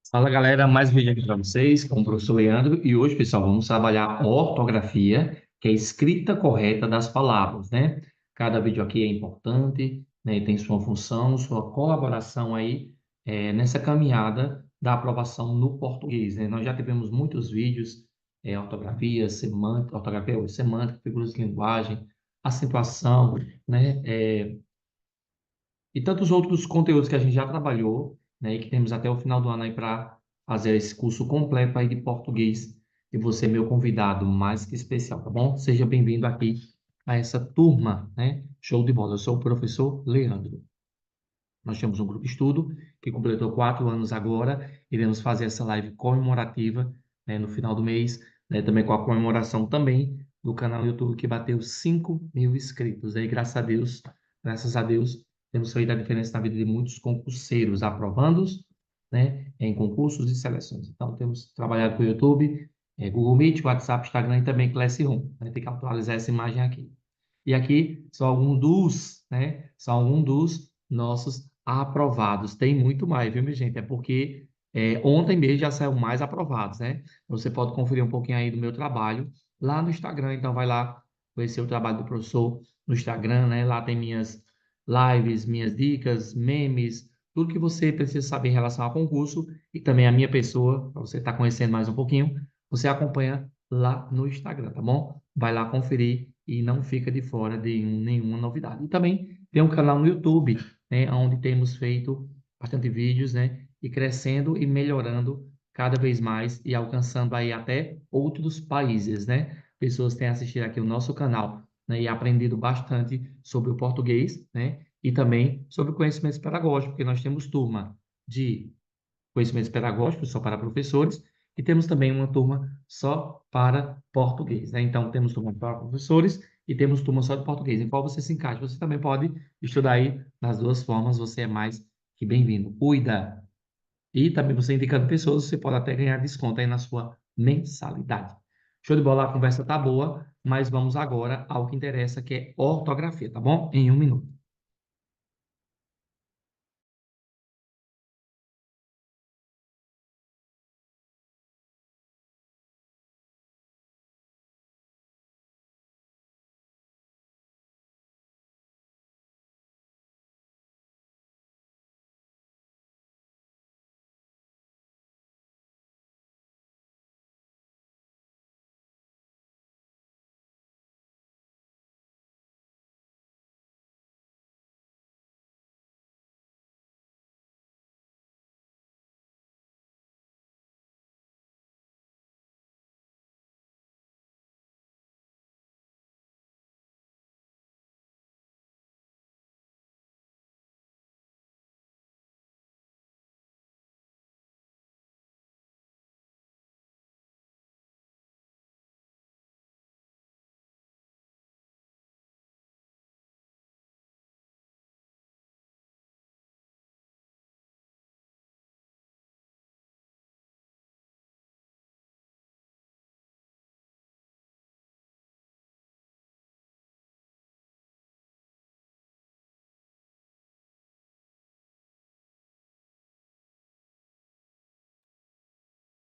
Fala galera, mais um vídeo aqui para vocês com o professor Leandro e hoje, pessoal, vamos trabalhar ortografia, que é a escrita correta das palavras, né? Cada vídeo aqui é importante, né? E tem sua função, sua colaboração aí nessa caminhada da aprovação no português, né? Nós já tivemos muitos vídeos, ortografia, semântica, figuras de linguagem, acentuação, né? E tantos outros conteúdos que a gente já trabalhou, né, e que temos até o final do ano aí para fazer esse curso completo aí de português. E você, meu convidado mais que especial, tá bom? Seja bem-vindo aqui a essa turma, né? Show de bola. Eu sou o professor Leandro. Nós temos um grupo de estudo que completou 4 anos agora. Iremos fazer essa live comemorativa, né, no final do mês, né, também com a comemoração também do canal do YouTube que bateu 5.000 inscritos. Aí, graças a Deus, temos feito a diferença na vida de muitos concurseiros, aprovandos, né, em concursos e seleções. Então, temos trabalhado com o YouTube, Google Meet, WhatsApp, Instagram e também Classroom. Vai ter que atualizar essa imagem aqui. E aqui são alguns são alguns dos nossos aprovados. Tem muito mais, viu, minha gente? É porque ontem mesmo já saiu mais aprovados, né? Você pode conferir um pouquinho aí do meu trabalho lá no Instagram. Então, vai lá conhecer o trabalho do professor no Instagram, né? Lá tem minhas lives, minhas dicas, memes, tudo que você precisa saber em relação ao concurso e também a minha pessoa, para você estar conhecendo mais um pouquinho, você acompanha lá no Instagram, tá bom? Vai lá conferir e não fica de fora de nenhuma novidade. E também tem um canal no YouTube, né, onde temos feito bastante vídeos, né, e crescendo e melhorando cada vez mais e alcançando aí até outros países, né? Pessoas têm assistido aqui o nosso canal, né, e aprendido bastante sobre o português, né, e também sobre conhecimentos pedagógicos, porque nós temos turma de conhecimentos pedagógicos só para professores e temos também uma turma só para português, né? Então, temos turma para professores e temos turma só de português. Em qual você se encaixa? Você também pode estudar aí das duas formas, você é mais que bem-vindo. Cuida! E também você indicando pessoas, você pode até ganhar desconto aí na sua mensalidade. Show de bola, a conversa tá boa, mas vamos agora ao que interessa, que é ortografia, tá bom? Em 1 minuto.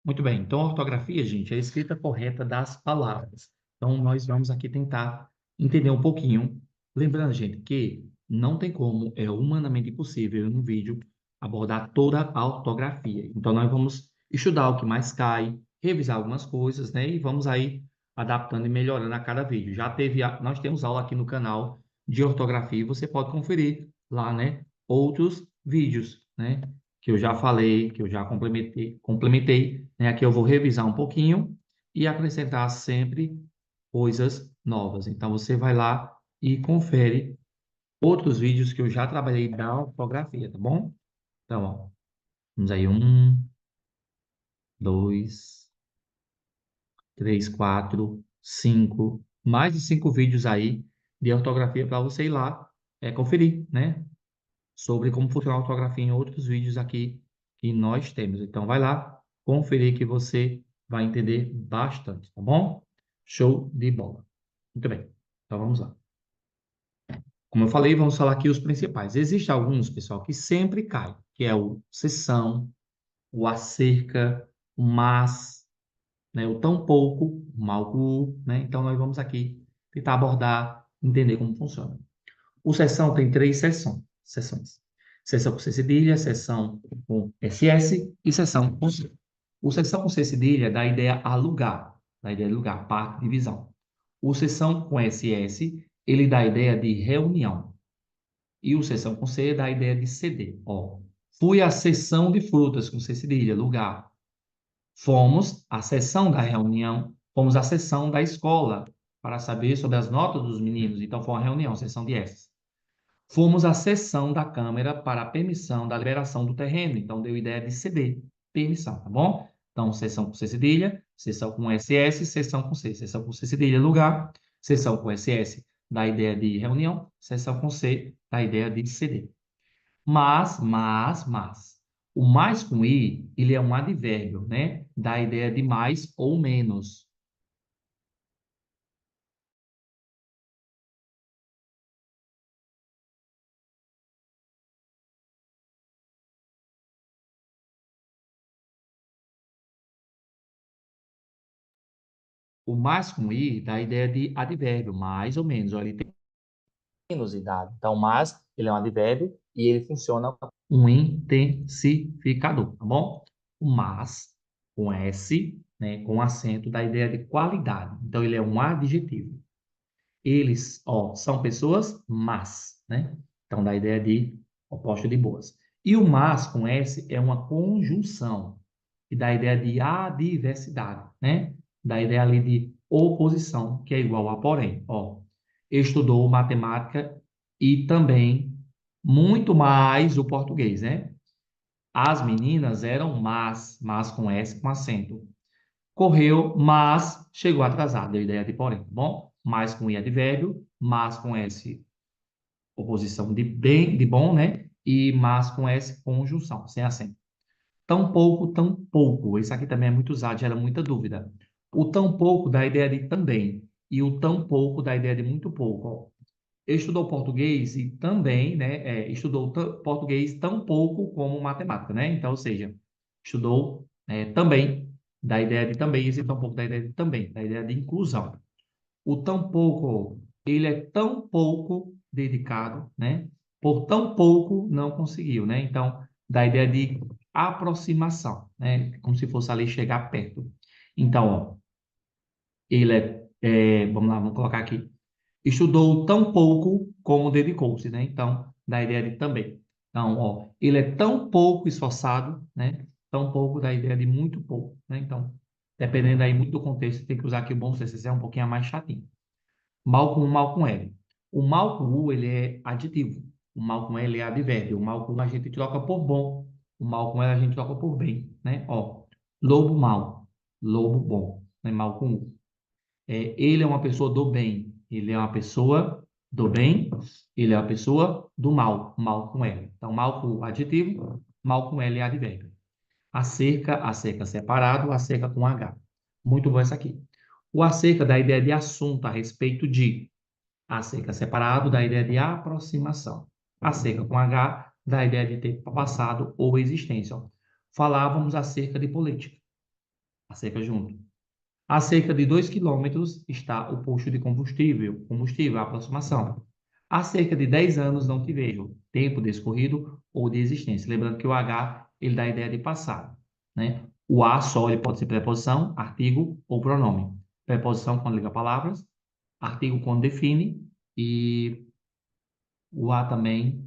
Muito bem, então a ortografia, gente, é a escrita correta das palavras. Então nós vamos aqui tentar entender um pouquinho. Lembrando, gente, que não tem como, é humanamente impossível no vídeo abordar toda a ortografia. Então nós vamos estudar o que mais cai, revisar algumas coisas, né? E vamos aí adaptando e melhorando a cada vídeo. Nós temos aula aqui no canal de ortografia, e você pode conferir lá, né? Outros vídeos, né? Que eu já falei, que eu já complementei, né? Aqui eu vou revisar um pouquinho e acrescentar sempre coisas novas. Então, você vai lá e confere outros vídeos que eu já trabalhei da ortografia, tá bom? Então, ó, vamos aí, 1, 2, 3, 4, 5, mais de 5 vídeos aí de ortografia para você ir lá conferir, né? Sobre como funciona a ortografia em outros vídeos aqui que nós temos. Então, vai lá, conferir que você vai entender bastante, tá bom? Show de bola. Muito bem. Então, vamos lá. Como eu falei, vamos falar aqui os principais. Existem alguns, pessoal, que sempre caem, que é o seção, o acerca, o mas, né? O tão pouco, o mal com o, né? Então, nós vamos aqui tentar abordar, entender como funciona. O seção tem três seções. Seção com C cedilha, seção com SS e seção com C. O seção com C cedilha dá a ideia a lugar, dá a ideia de lugar, parte, divisão. O seção com SS, ele dá a ideia de reunião. E o seção com C dá a ideia de CD. Ó, fui à seção de frutas com C cedilha, lugar. Fomos à sessão da reunião, fomos à sessão da escola para saber sobre as notas dos meninos. Então, foi uma reunião, sessão de S. Fomos à sessão da Câmara para a permissão da liberação do terreno. Então, deu ideia de ceder, permissão, tá bom? Então, sessão com C cedilha, sessão com SS, sessão com C. Sessão com C cedilha, lugar. Sessão com SS, dá ideia de reunião. Sessão com C, dá ideia de ceder. Mas. O mais com I, ele é um advérbio, né? Dá a ideia de mais ou menos. O mais com I dá a ideia de advérbio, mais ou menos. Olha, ele tem menusidade. Então, mas, ele é um advérbio e ele funciona como um intensificador, tá bom? O mas, com S, né, com acento, dá a ideia de qualidade. Então, ele é um adjetivo. Eles, ó, são pessoas más, né? Então, dá a ideia de oposto de boas. E o mas, com S, é uma conjunção, que dá a ideia de adversidade, né? Dá a ideia ali de oposição, que é igual a porém. Ó, estudou matemática e também muito mais o português, né? As meninas eram mas com S com acento. Correu, mas chegou atrasado. Deu ideia de porém, tá bom? Mais com I advérbio, mas com S oposição de bem, de bom, né? E mas com S conjunção, sem acento. Tão pouco, tão pouco. Isso aqui também é muito usado, gera muita dúvida. O tão pouco dá a ideia de também. E o tão pouco dá a ideia de muito pouco. Ó. Estudou português e também, né? Estudou português tão pouco como matemática, né? Então, ou seja, estudou também, dá a ideia de também, esse tão pouco dá a ideia de também, dá a ideia de inclusão. O tão pouco, ele é tão pouco dedicado, né? Por tão pouco não conseguiu, né? Então, dá a ideia de aproximação, né? Como se fosse ali chegar perto. Então, ó, ele vamos lá, vamos colocar aqui. Estudou tão pouco como dedicou-se, né? Então, dá a ideia de também. Então, ó, ele é tão pouco esforçado, né? Tão pouco dá a ideia de muito pouco, né? Então, dependendo aí muito do contexto, tem que usar aqui o bom senso, esse é um pouquinho mais chatinho. Mal com U, mal com L. O mal com U, ele é adjetivo. O mal com L é advérbio. O mal com U a gente troca por bom. O mal com L a gente troca por bem, né? Ó, lobo mal, lobo bom, né? Mal com U. Ele é uma pessoa do bem. Ele é uma pessoa do bem. Ele é uma pessoa do mal. Mal com L. Então, mal com U, adjetivo. Mal com L é advérbio. Acerca separado, acerca com H. Muito bom essa aqui. O acerca dá a ideia de assunto a respeito de. Acerca separado dá a ideia de aproximação. Acerca com H dá a ideia de tempo passado ou existência. Ó. Falávamos acerca de política. Acerca junto. A cerca de 2 quilômetros está o posto de combustível. Combustível, aproximação. Há cerca de 10 anos não te vejo. Tempo descorrido ou de existência. Lembrando que o H, ele dá a ideia de passado. Né? O A só, ele pode ser preposição, artigo ou pronome. Preposição quando liga palavras. Artigo quando define. E o A também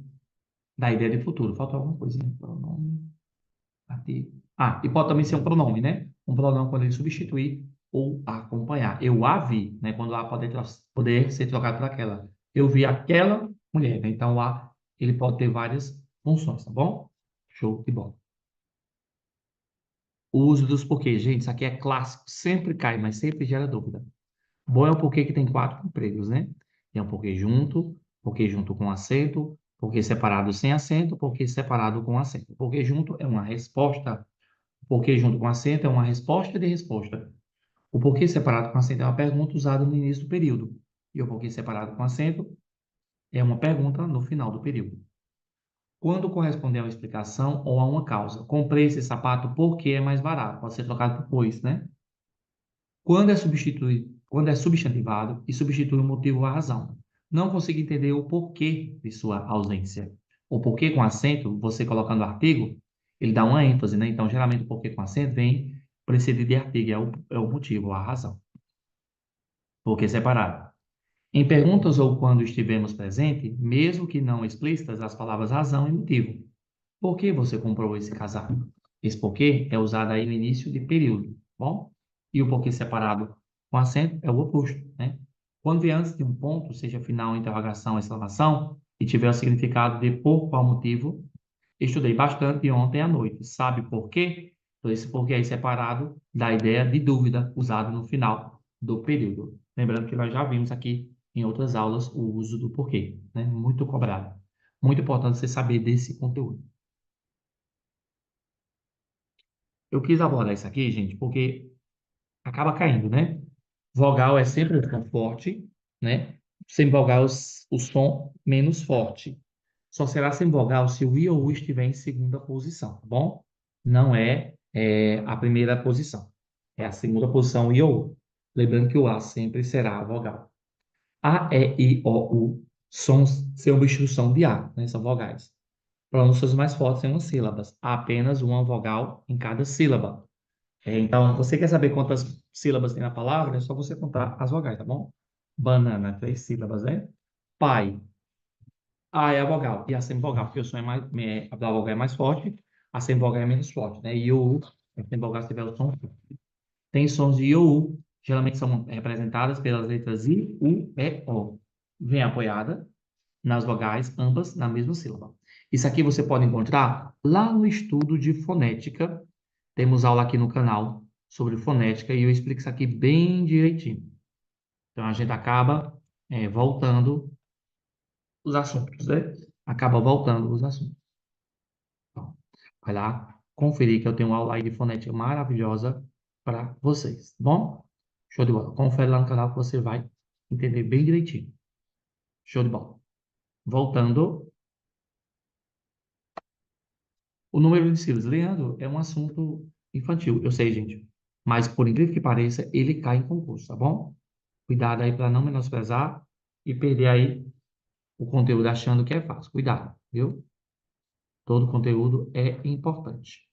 dá a ideia de futuro. Falta alguma coisinha? Pronome, artigo. Ah, e pode também ser um pronome, né? Um pronome quando ele substituir ou acompanhar. Eu a vi, né? Quando o a poder ser trocado por aquela. Eu vi aquela mulher, né? Então, o a, ele pode ter várias funções, tá bom? Show de bola. O uso dos porquês. Gente, isso aqui é clássico. Sempre cai, mas sempre gera dúvida. Bom é o porquê que tem quatro empregos, né? Tem o porquê junto com acento, porquê separado sem acento, porquê separado com acento. O porquê junto é uma resposta. O porquê junto com acento é uma resposta de resposta. O porquê separado com acento é uma pergunta usada no início do período. E o porquê separado com acento é uma pergunta no final do período. Quando corresponder a uma explicação ou a uma causa. Comprei esse sapato porque é mais barato. Pode ser trocado por pois, né? Quando é substantivado e substitui o motivo ou a razão. Não consigo entender o porquê de sua ausência. O porquê com acento, você colocando o artigo, ele dá uma ênfase, né? Então, geralmente, o porquê com acento vem precedido de artigo, é o motivo, a razão. Porquê separado. Em perguntas ou quando estivemos presente, mesmo que não explícitas, as palavras razão e motivo. Por que você comprou esse casaco? Esse porquê é usado aí no início de período, tá bom? E o porquê separado com acento é o oposto, né? Quando vier antes de um ponto, seja final, interrogação, exclamação, e tiver o significado de por qual motivo, estudei bastante ontem à noite. Sabe por quê? Então, esse porquê aí separado da ideia de dúvida usado no final do período. Lembrando que nós já vimos aqui em outras aulas o uso do porquê, né? Muito cobrado. Muito importante você saber desse conteúdo. Eu quis abordar isso aqui, gente, porque acaba caindo, né? Vogal é sempre um som forte, né? Sem vogal, o som menos forte. Só será sem vogal se o I ou U estiver em segunda posição, tá bom? Não é a primeira posição. É a segunda posição, I ou U. Lembrando que o A sempre será a vogal. A, E, I, O, U sons sem obstrução de A, né? São vogais. Pronúncias mais fortes são as sílabas. Há apenas uma vogal em cada sílaba. Então, você quer saber quantas sílabas tem na palavra? É só você contar as vogais, tá bom? Banana, 3 sílabas, né? Pai, A é a vogal e a semivogal, porque o som a da vogal é mais forte, a semivogal é menos forte, né? E o U, a semivogal se tiver o som. Tem sons de I ou U, geralmente são representadas pelas letras I, U, E, O. Vem apoiada nas vogais, ambas na mesma sílaba. Isso aqui você pode encontrar lá no estudo de fonética. Temos aula aqui no canal sobre fonética e eu explico isso aqui bem direitinho. Então a gente acaba voltando os assuntos, né? Acaba voltando os assuntos. Então, vai lá conferir que eu tenho uma aula aí de fonética maravilhosa para vocês, tá bom? Show de bola. Confere lá no canal que você vai entender bem direitinho. Show de bola. Voltando, o número de sílabas. Leandro, é um assunto infantil, eu sei, gente. Mas, por incrível que pareça, ele cai em concurso, tá bom? Cuidado aí para não menosprezar e perder aí o conteúdo achando que é fácil. Cuidado, viu? Todo conteúdo é importante.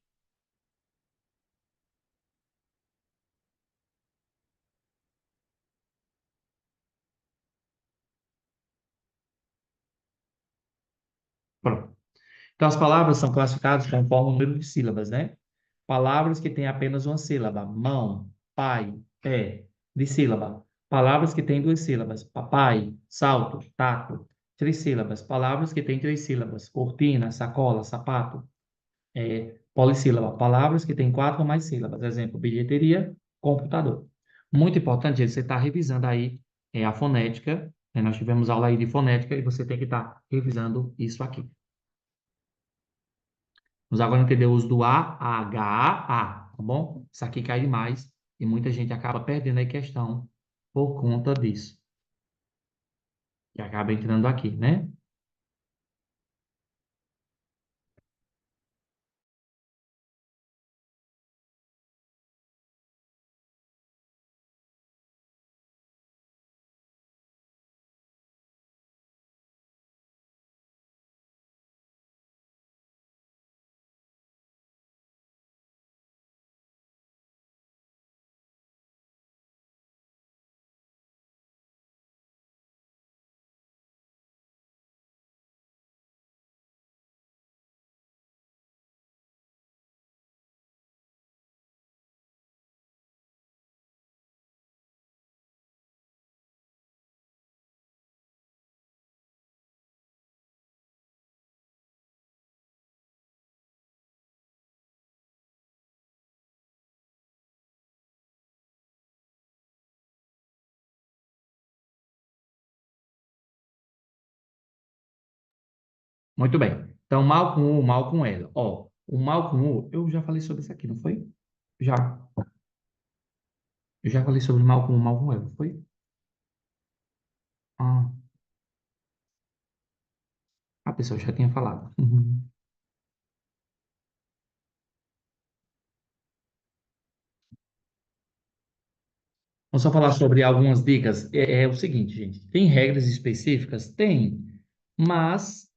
Pronto. Então, as palavras são classificadas conforme o número de sílabas, né? Palavras que têm apenas uma sílaba. Mão, pai, pé, de sílaba. Palavras que têm 2 sílabas. Papai, salto, taco. 3 sílabas. Palavras que têm 3 sílabas. Cortina, sacola, sapato. Polissílaba. Palavras que têm 4 ou mais sílabas. Exemplo, bilheteria, computador. Muito importante, gente, você está revisando aí a fonética. Nós tivemos aula aí de fonética e você tem que estar revisando isso aqui. Vamos agora entender o uso do A, H, A, tá bom? Isso aqui cai demais e muita gente acaba perdendo a questão por conta disso. Que acaba entrando aqui, né? Muito bem. Então, mal com U, mal com L. Ó, o mal com U, eu já falei sobre isso aqui, não foi? Já. Eu já falei sobre mal com U, mal com L, não foi? Ah, A pessoa já tinha falado. Uhum. Vamos só falar sobre algumas dicas. É o seguinte, gente. Tem regras específicas? Tem. Mas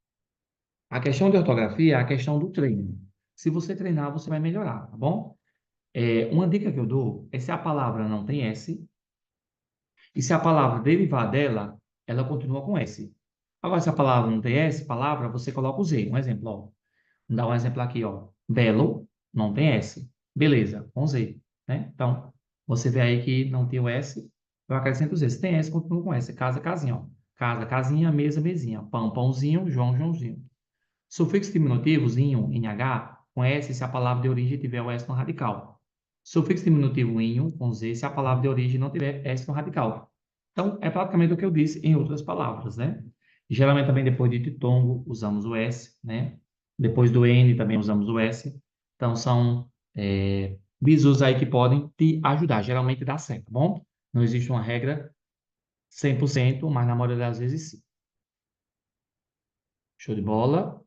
a questão de ortografia é a questão do treino. Se você treinar, você vai melhorar, tá bom? Uma dica que eu dou é se a palavra não tem S, e se a palavra derivar dela, ela continua com S. Agora, se a palavra não tem S, palavra, você coloca o Z. Um exemplo, ó. Vou dar um exemplo aqui, ó. Belo, não tem S. Beleza, com Z, né? Então, você vê aí que não tem o S, eu acrescento o Z. Se tem S, continua com S. Casa, casinha, ó. Casa, casinha, mesa, mesinha. Pão, pãozinho, João, Joãozinho. Sufixo diminutivo, zinho, NH, com S se a palavra de origem tiver o S no radical. Sufixo diminutivo inho, com Z, se a palavra de origem não tiver S no radical. Então, é praticamente o que eu disse em outras palavras, né? Geralmente também depois de ditongo usamos o S, né? Depois do N também usamos o S. Então, são bizus aí que podem te ajudar. Geralmente dá certo, tá bom? Não existe uma regra 100%, mas na maioria das vezes sim. Show de bola?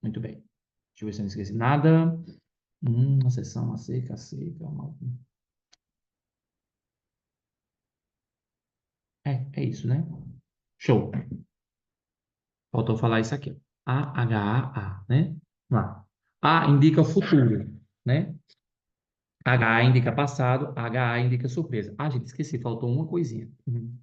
Muito bem. Deixa eu ver se eu não esqueci nada. A sessão, a seca. É isso, né? Show. Faltou falar isso aqui. A, né? Lá. A indica futuro, né? H indica passado, HA indica surpresa. Ah, gente, esqueci, faltou uma coisinha. Uhum.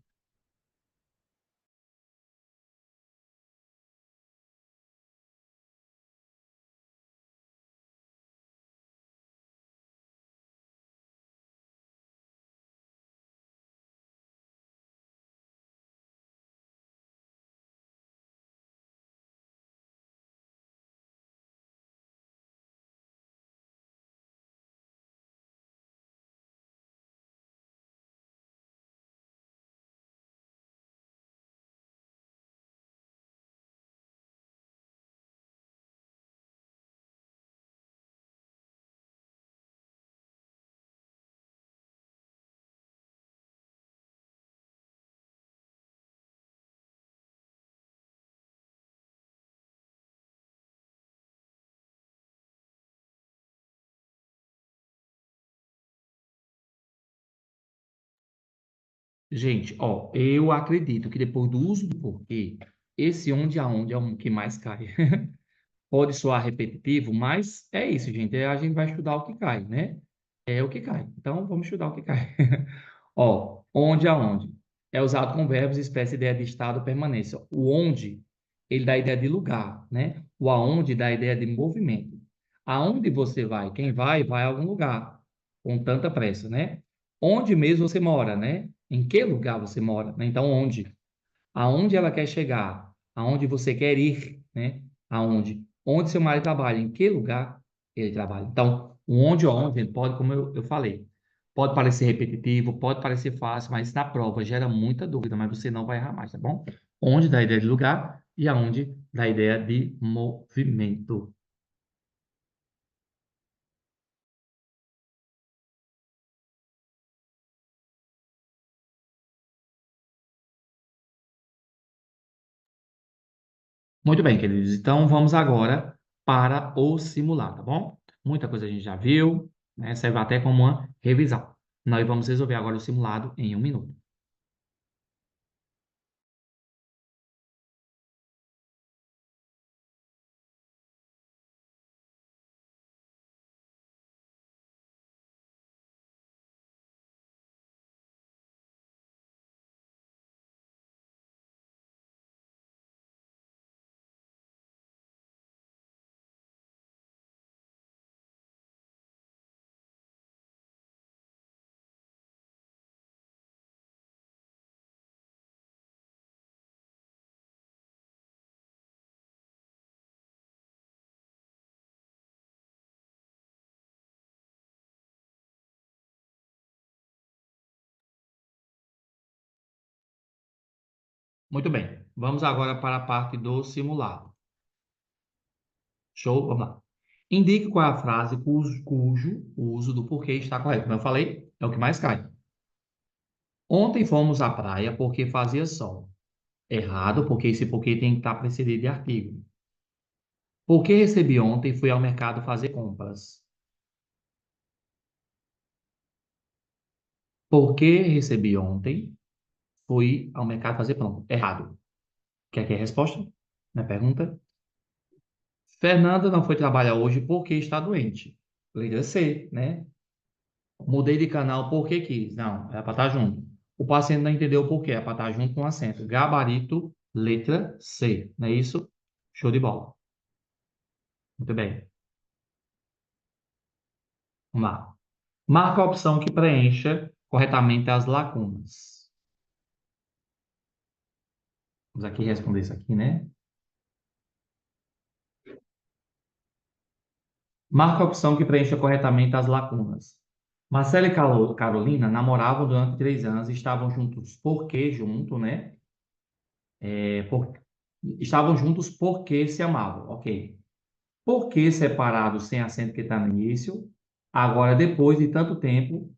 Gente, ó, eu acredito que depois do uso do porquê, esse onde aonde é o que mais cai. Pode soar repetitivo, mas é isso, gente. A gente vai estudar o que cai, né? É o que cai. Então, vamos estudar o que cai. Ó, onde aonde. É usado com verbos, espécie, ideia de estado, permanência. O onde, ele dá a ideia de lugar, né? O aonde dá a ideia de movimento. Aonde você vai? Quem vai, vai a algum lugar, com tanta pressa, né? Onde mesmo você mora, né? Em que lugar você mora, né? Então, onde? Aonde ela quer chegar? Aonde você quer ir, né? Aonde? Onde seu marido trabalha? Em que lugar ele trabalha? Então, o onde ou onde pode, como eu falei, pode parecer repetitivo, pode parecer fácil, mas na prova gera muita dúvida, mas você não vai errar mais, tá bom? Onde dá a ideia de lugar e aonde dá a ideia de movimento. Muito bem, queridos. Então, vamos agora para o simulado, tá bom? Muita coisa a gente já viu, né? Serve até como uma revisão. Nós vamos resolver agora o simulado em 1 minuto. Muito bem. Vamos agora para a parte do simulado. Show? Vamos lá. Indique qual é a frase cujo uso do porquê está correto. Como eu falei, é o que mais cai. Ontem fomos à praia porque fazia sol. Errado, porque esse porquê tem que estar precedido de artigo. Por que recebi ontem, fui ao mercado fazer compras. Por que recebi ontem, fui ao mercado fazer pão. Errado. Quer que é a resposta? Na pergunta? Fernanda não foi trabalhar hoje porque está doente. Letra C, né? Mudei de canal porque quis. Não, era para estar junto. O paciente não entendeu o porquê, é para estar junto com o acento. Gabarito, letra C. Não é isso? Show de bola. Muito bem. Vamos lá. Marca a opção que preencha corretamente as lacunas. Vamos aqui responder isso aqui, né? Marca a opção que preencha corretamente as lacunas. Marcela e Carolina namoravam durante 3 anos, estavam juntos porque junto, né? É, estavam juntos porque se amavam, ok. Porque separados sem acento que está no início, agora depois de tanto tempo,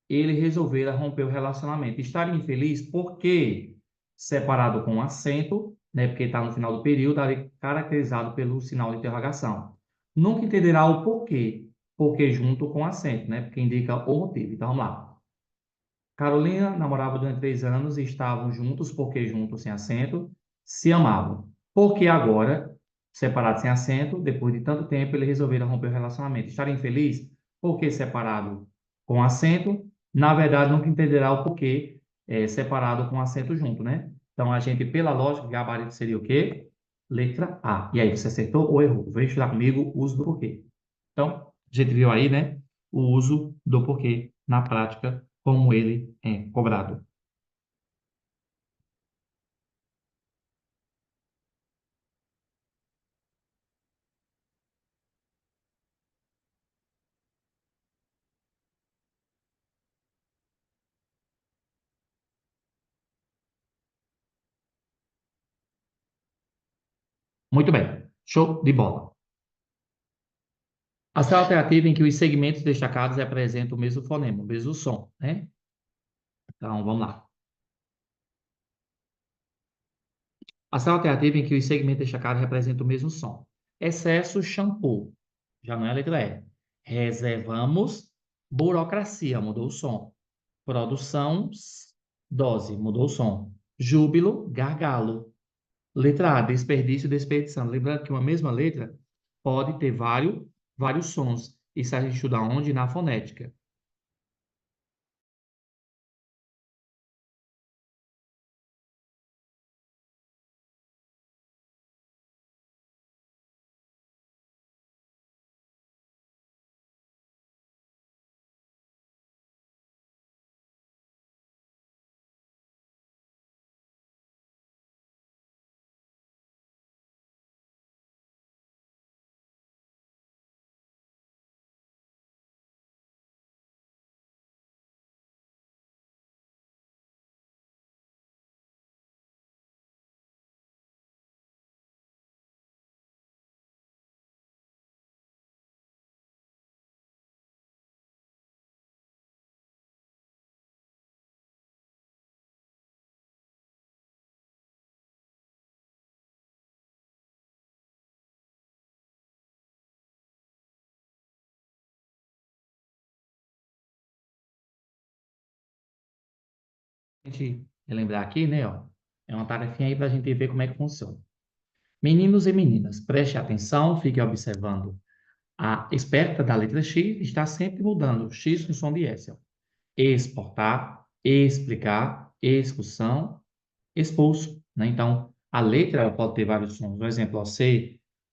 ele resolveram romper o relacionamento. Estar infeliz porque separado com acento, né? Porque está no final do período, ali caracterizado pelo sinal de interrogação. Nunca entenderá o porquê, porque junto com acento, né? Porque indica o motivo. Então vamos lá. Carolina namorava durante 3 anos e estavam juntos porque juntos sem acento, se amavam. Porque agora, separados sem acento, depois de tanto tempo, eles resolveram romper o relacionamento. Estarem felizes porque separado com acento, na verdade, nunca entenderá o porquê separado com acento junto, né? Então, a gente, pela lógica, gabarito seria o quê? Letra A. E aí, você acertou ou errou? Vem estudar comigo o uso do porquê. Então, a gente viu aí, né, o uso do porquê na prática, como ele é cobrado. Muito bem, show de bola. A célula alternativa em que os segmentos destacados representam o mesmo fonema, o mesmo som, né? Então, vamos lá. A célula alternativa em que os segmentos destacados representam o mesmo som. Excesso, shampoo. Já não é a letra E. Reservamos, burocracia, mudou o som. Produção, dose, mudou o som. Júbilo, gargalo. Letra A, desperdício, desperdiçando. Lembrando que uma mesma letra pode ter vários sons. Isso a gente estuda onde? Na fonética. A gente lembrar aqui, né? Ó, é uma tarefinha aí para a gente ver como é que funciona. Meninos e meninas, preste atenção, fique observando. A esperta da letra X está sempre mudando. X com som de S. Ó. Exportar, explicar, expulsão, expulso, né? Então, a letra ela pode ter vários sons. Por exemplo,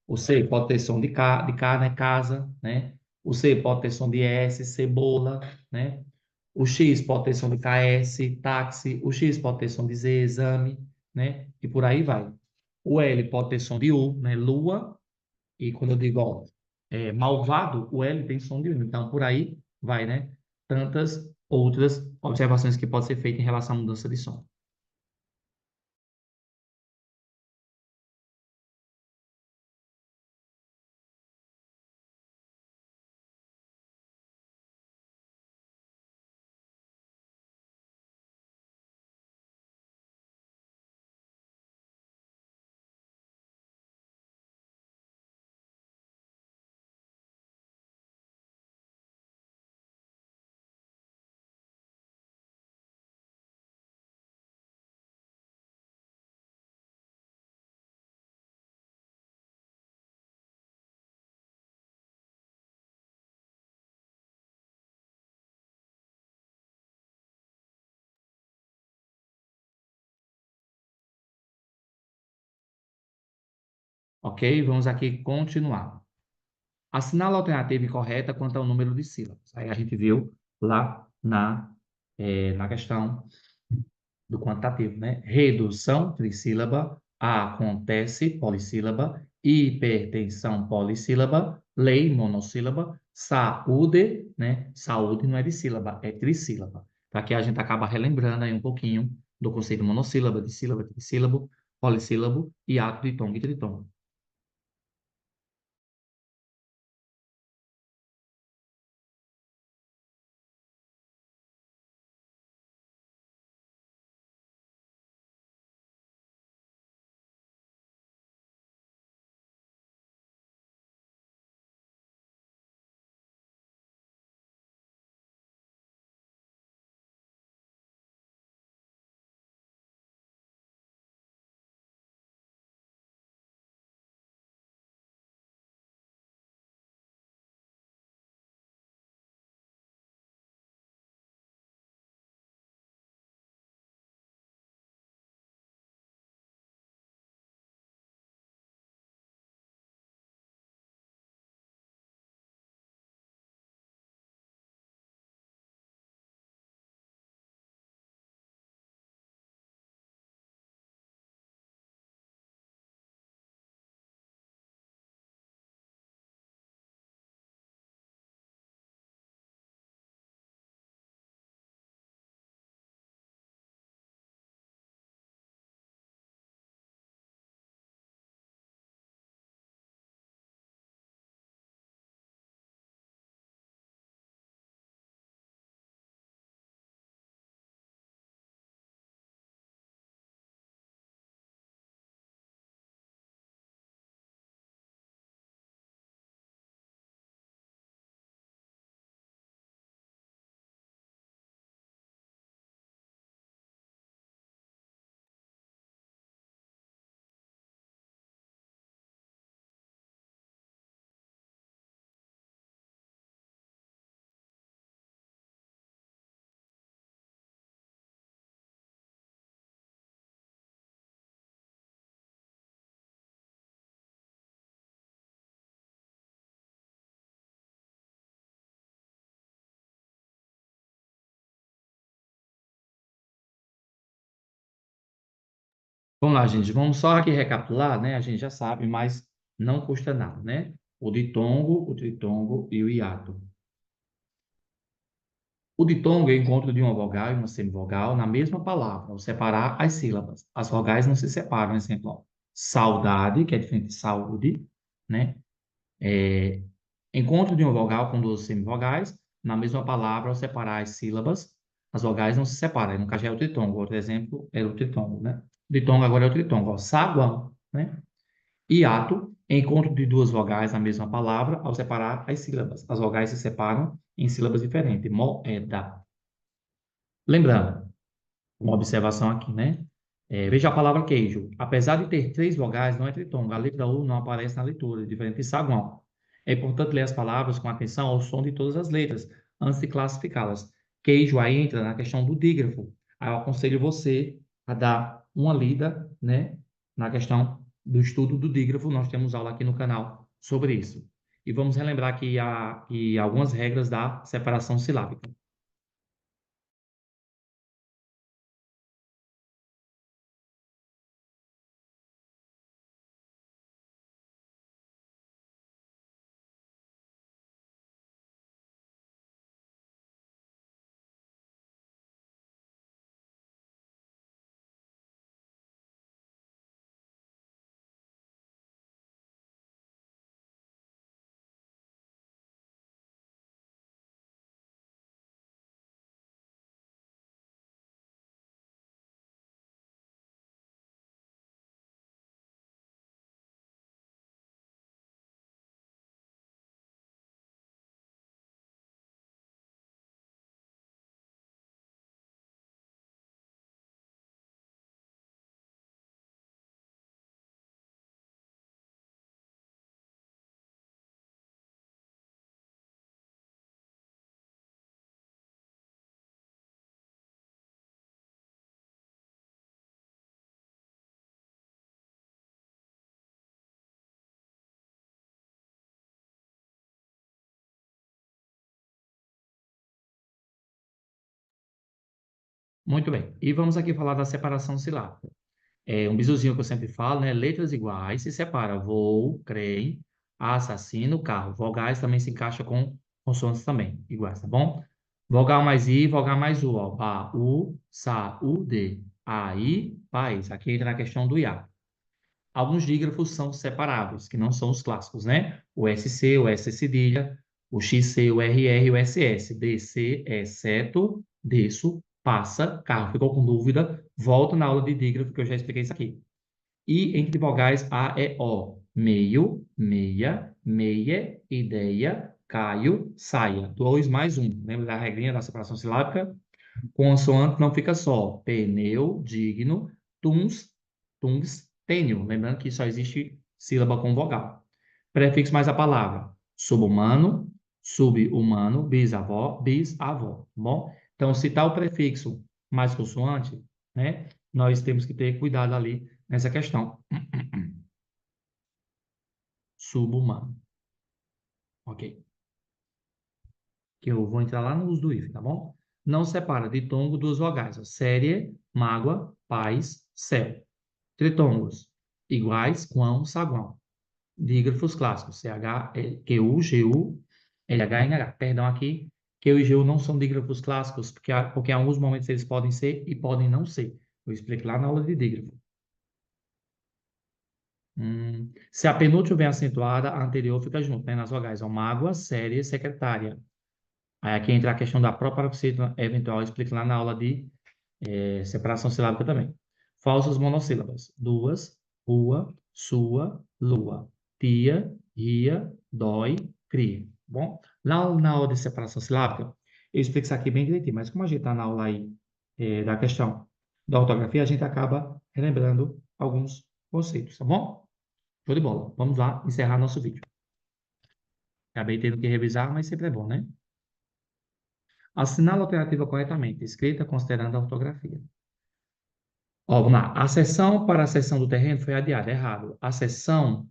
o C pode ter som de K, né? Casa, né? O C pode ter som de S, cebola, né? O X pode ter som de KS, táxi. O X pode ter som de Z, exame, né? E por aí vai. O L pode ter som de U, né? Lua. E quando eu digo, ó, malvado, o L tem som de U. Então, por aí vai, né? Tantas outras observações que podem ser feitas em relação à mudança de som. Ok? Vamos aqui continuar. Assinala a alternativa incorreta quanto ao número de sílabas. Aí a gente viu lá na questão do quantitativo, né? Redução trissílaba, acontece polissílaba, hipertensão polissílaba, lei monossílaba, saúde, né? Saúde não é de sílaba, é trissílaba. Para que a gente acaba relembrando aí um pouquinho do conceito de monossílaba, de sílaba, trissílabo, polissílabo, hiato, ditongo e tritongo. Vamos lá, gente. Vamos só aqui recapitular, né? A gente já sabe, mas não custa nada, né? O ditongo, o tritongo e o hiato. O ditongo é o encontro de uma vogal e uma semivogal na mesma palavra, ao separar as sílabas. As vogais não se separam, exemplo, ó, saudade, que é diferente de saúde, né? É, encontro de uma vogal com duas semivogais na mesma palavra, ao separar as sílabas, as vogais não se separam. No caso, já é o tritongo. Outro exemplo é o tritongo, né? O ditongo agora é o tritongo, ó, saguão, né? Hiato, encontro de duas vogais na mesma palavra, ao separar as sílabas. As vogais se separam em sílabas diferentes. Moeda. Lembrando, uma observação aqui, né? Veja a palavra queijo. Apesar de ter três vogais, não é tritongo. A letra U não aparece na leitura, diferente de saguão. É importante ler as palavras com atenção ao som de todas as letras, antes de classificá-las. Queijo aí entra na questão do dígrafo. Aí eu aconselho você a dar uma lida, né, na questão do estudo do dígrafo. Nós temos aula aqui no canal sobre isso. E vamos relembrar aqui algumas regras da separação silábica. Muito bem. E vamos aqui falar da separação silábica. É um bizuzinho que eu sempre falo, né? Letras iguais se separa. Voo, trem, assassino, carro. Vogais também se encaixa com consoantes também, iguais, tá bom? Vogal mais I, vogal mais U, ó. Ba, U, sa, U, D. Aí, país. Aqui entra na questão do IA. Alguns dígrafos são separáveis, que não são os clássicos, né? O SC, o S cedilha, o XC, o RR, o SS. DC, exceto, desço, passa, carro. Ficou com dúvida? Volta na aula de dígrafo que eu já expliquei isso aqui. E entre vogais A e O. Meio, meia, meia, ideia, caio, saia. Dois mais um. Lembra da regrinha da separação silábica? Consoante não fica só. Pneu, digno, tuns, tungstênio. Lembrando que só existe sílaba com vogal. Prefixo mais a palavra. Subhumano, subhumano, bisavó, bisavó. Tá bom? Então, se tá o prefixo mais consoante, né? Nós temos que ter cuidado ali nessa questão. Subhumano. Ok. Que eu vou entrar lá no uso do if, tá bom? Não separa ditongo duas vogais. Ó. Série, mágoa, paz, céu. Tritôngos iguais, quão, saguão. Dígrafos clássicos, CH, QU, GU, LH e NH. Perdão aqui, QU e GU não são dígrafos clássicos, porque em alguns momentos eles podem ser e podem não ser. Eu explico lá na aula de dígrafo. Se a penúltima vem acentuada, a anterior fica junto, né, nas vogais. Ó, mágoa, série, secretária. Aí aqui entra a questão da própria paroxítona eventual, eu explico lá na aula de separação silábica também. Falsas monossílabas. Duas, rua, sua, lua. Tia, ria, dói, cria. Bom, lá na aula de separação silábica, eu explico isso aqui bem direitinho, mas como a gente está na aula aí da questão da ortografia, a gente acaba relembrando alguns conceitos, tá bom? Show de bola. Vamos lá encerrar nosso vídeo. Acabei tendo que revisar, mas sempre é bom, né? Assinale a alternativa corretamente, escrita considerando a ortografia. Ó, vamos lá. A sessão para a sessão do terreno foi adiada. Errado. A sessão,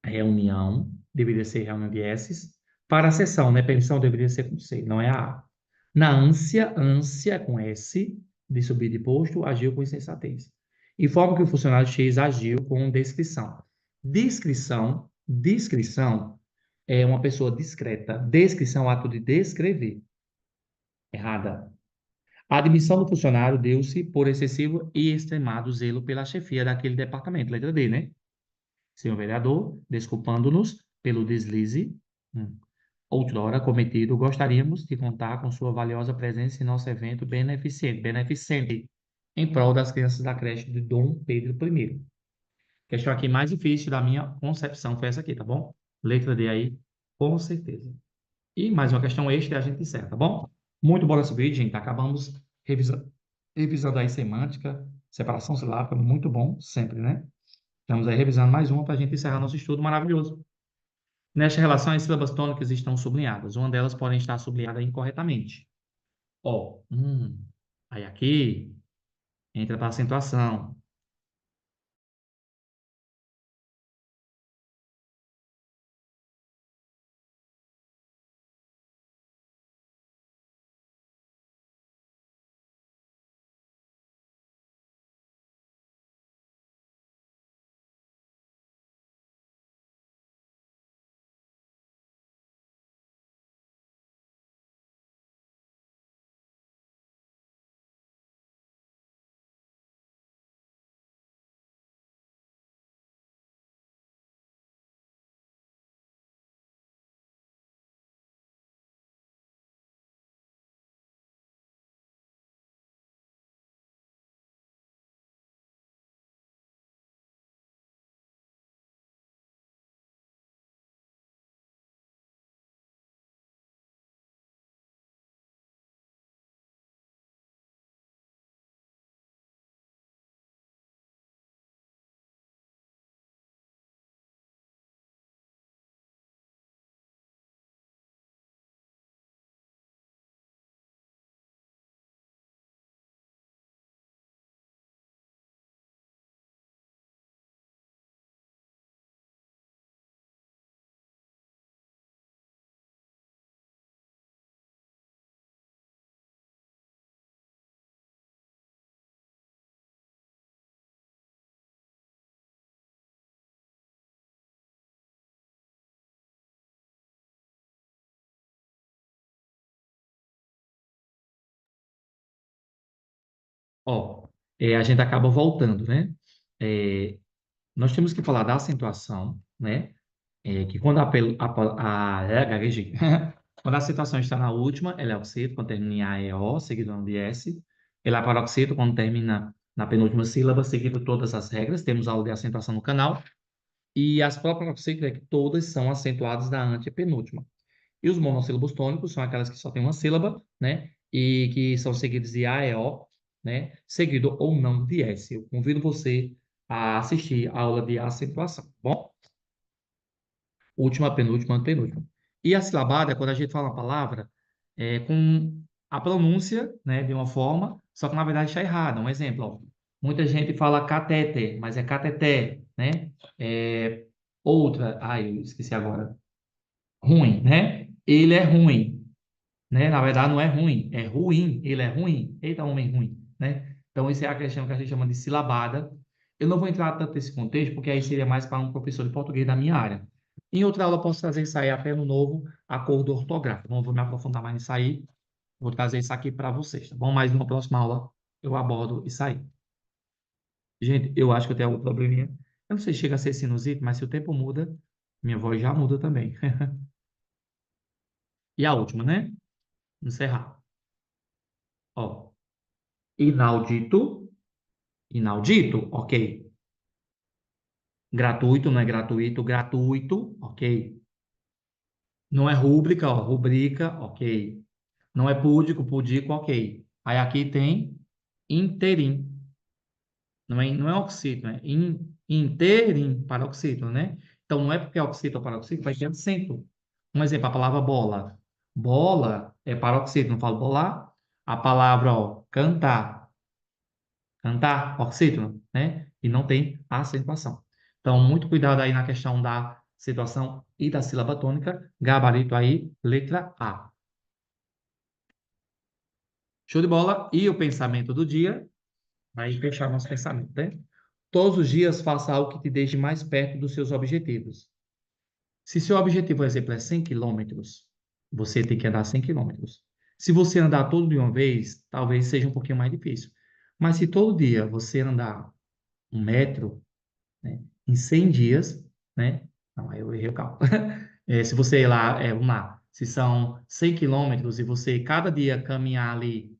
reunião, deveria ser reunião de S's. Para a sessão, né? Permissão deveria ser com C, não é a A. Na ânsia, ânsia com S, de subir de posto, agiu com insensatez. Informa que o funcionário X agiu com descrição. Descrição é uma pessoa discreta. Descrição é o ato de descrever. Errada. A admissão do funcionário deu-se por excessivo e extremado zelo pela chefia daquele departamento. Letra D, né? Senhor vereador, desculpando-nos pelo deslize outrora cometido, gostaríamos de contar com sua valiosa presença em nosso evento beneficente, em prol das crianças da creche de Dom Pedro I. Questão aqui mais difícil da minha concepção foi essa aqui, tá bom? Letra D aí, com certeza. E mais uma questão extra e a gente encerra, tá bom? Muito bom esse vídeo, gente. Acabamos revisando aí semântica, separação silábica, muito bom, sempre, né? Estamos aí revisando mais uma para a gente encerrar nosso estudo maravilhoso. Nesta relação, as sílabas tônicas estão sublinhadas. Uma delas pode estar sublinhada incorretamente. Ó, aí aqui entra para acentuação. Ó, a gente acaba voltando, né? É, nós temos que falar da acentuação, né? Que quando gaguejei. Quando a acentuação está na última, ela é oxítono, quando termina em A é O, seguido de S. Ela é paroxítono, quando termina na penúltima sílaba, seguido todas as regras. Temos aula de acentuação no canal. E as proparoxítonas, que todas são acentuadas da antepenúltima. E os monossílabos tônicos são aquelas que só têm uma sílaba, né? E que são seguidos de A e O, né? Seguido ou não de S. Eu convido você a assistir a aula de acentuação, tá bom? Última, penúltima, penúltima. E a silabada é quando a gente fala uma palavra com a pronúncia, né, de uma forma, só que na verdade está errada. Um exemplo, ó. Muita gente fala catéter, mas é cateté, né? Outra, eu esqueci agora. Ruim, né? Ele é ruim, né? Na verdade, não é ruim, é ruim. Ele é ruim. Eita, homem ruim, né? Então, isso é a questão que a gente chama de silabada. Eu não vou entrar tanto nesse contexto, porque aí seria mais para um professor de português da minha área. Em outra aula, eu posso trazer isso aí até no novo acordo ortográfico. Não vou me aprofundar mais nisso aí. Vou trazer isso aqui para vocês, tá bom? Mas numa próxima aula, eu abordo isso aí. Gente, eu acho que eu tenho algum probleminha. Eu não sei se chega a ser sinusite, mas se o tempo muda, minha voz já muda também. E a última, né? Encerrar. Ó, inaudito, inaudito, ok. Gratuito, não é gratuito, gratuito, ok. Não é rúbrica, ó, rubrica, ok. Não é púdico, pudico, ok. Aí aqui tem interim. Não é oxítono, é interim paroxítono, né? Então, não é porque é oxítono ou paroxítono, vai ter acento. Um exemplo, a palavra bola. Bola é paroxítono, não falo bolar. A palavra, ó, cantar. Cantar, oxítono, né? E não tem acentuação. Então, muito cuidado aí na questão da situação e da sílaba tônica. Gabarito aí, letra A. Show de bola. E o pensamento do dia, aí fechar nosso pensamento, né? Todos os dias faça algo que te deixe mais perto dos seus objetivos. Se seu objetivo, por exemplo, é 100 quilômetros, você tem que andar 100 quilômetros. Se você andar todo de uma vez, talvez seja um pouquinho mais difícil. Mas se todo dia você andar 1 metro, né? Em 100 dias, né? Não, aí eu errei o cálculo. Se você ir lá, vamos lá, se são 100 quilômetros e você cada dia caminhar ali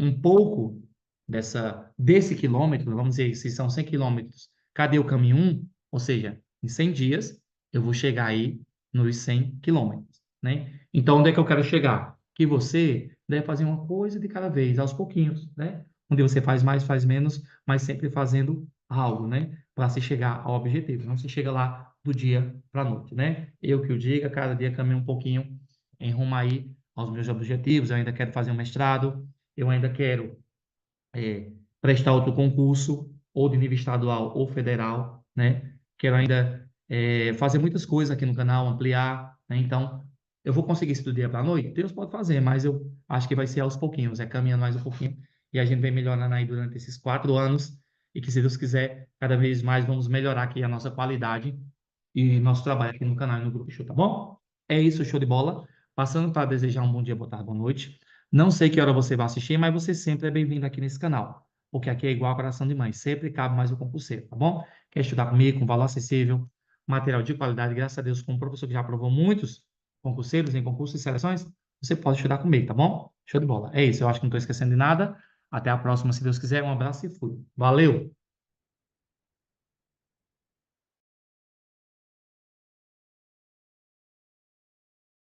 um pouco desse quilômetro, vamos dizer, se são 100 quilômetros, cada eu caminho ou seja, em 100 dias, eu vou chegar aí nos 100 quilômetros, né? Então, onde é que eu quero chegar? Que você deve fazer uma coisa de cada vez, aos pouquinhos, né? Onde você faz mais, faz menos, mas sempre fazendo algo, né? Para se chegar ao objetivo. Não se chega lá do dia para a noite, né? Eu que o diga, cada dia caminho um pouquinho em rumo aí aos meus objetivos. Eu ainda quero fazer um mestrado, eu ainda quero prestar outro concurso, ou de nível estadual ou federal, né? Quero ainda fazer muitas coisas aqui no canal, ampliar, né? Então, eu vou conseguir isso do dia para a noite? Deus pode fazer, mas eu acho que vai ser aos pouquinhos, caminhando mais um pouquinho, e a gente vai melhorando aí durante esses 4 anos, e que, se Deus quiser, cada vez mais vamos melhorar aqui a nossa qualidade e nosso trabalho aqui no canal e no Grupo Show, tá bom? É isso, show de bola. Passando para desejar um bom dia, boa tarde, boa noite. Não sei que hora você vai assistir, mas você sempre é bem-vindo aqui nesse canal, porque aqui é igual a coração de mãe, sempre cabe mais o concurseiro, tá bom? Quer estudar comigo com valor acessível, material de qualidade, graças a Deus, com um professor que já aprovou muitos concurseiros em concursos e seleções, você pode estudar comigo, tá bom? Show de bola. É isso, eu acho que não estou esquecendo de nada. Até a próxima, se Deus quiser. Um abraço e fui. Valeu!